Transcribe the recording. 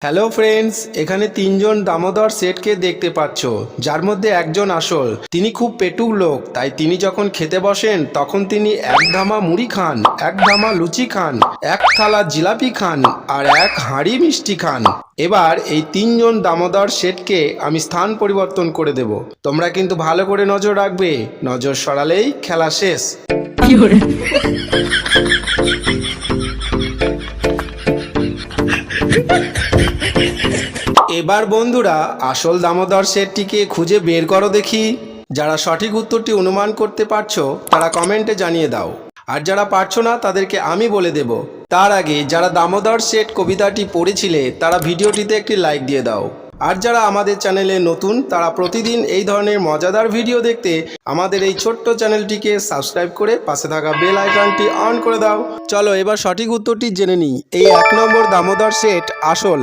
Hello friends, এখানে তিনজন দামোদর সেটকে দেখতে পাচ্ছ, যার মধ্যে একজন আসল। তিনি খুব পেটুক লোক, তাই তিনি যখন খেতে বসেন তখন তিনি এক ধামা মুড়ি খান, এক ধামা লুচি খান, এক থালা জিলাপি খান আর এক হাঁড়ি মিষ্টি খান। এবার এই তিনজন দামোদর সেটকে আমি স্থান পরিবর্তন করে দেব। তোমরা কিন্তু ভালো করে নজর রাখবে, নজর সরালেই খেলা শেষ। এবার বন্ধুরা, আসল দামোদর সেটটিকে খুঁজে বের করো দেখি। যারা সঠিক উত্তরটি অনুমান করতে পারছো তারা কমেন্টে জানিয়ে দাও, আর যারা পারছো না তাদেরকে আমি বলে দেব। তার আগে যারা দামোদর সেট কবিতাটি পড়েছিলে তারা ভিডিওটিতে একটি লাইক দিয়ে দাও। আর যারা আমাদের চ্যানেলে নতুন তারা প্রতিদিন এই ধরনের মজাদার ভিডিও দেখতে আমাদের এই ছোট্ট চ্যানেলটিকে সাবস্ক্রাইব করে পাশে থাকা বেল আইকনটি অন করে দাও। চলো এবার সঠিক উত্তরটি জেনে নিই। এই 1 নম্বর দামোদর সেট আসল।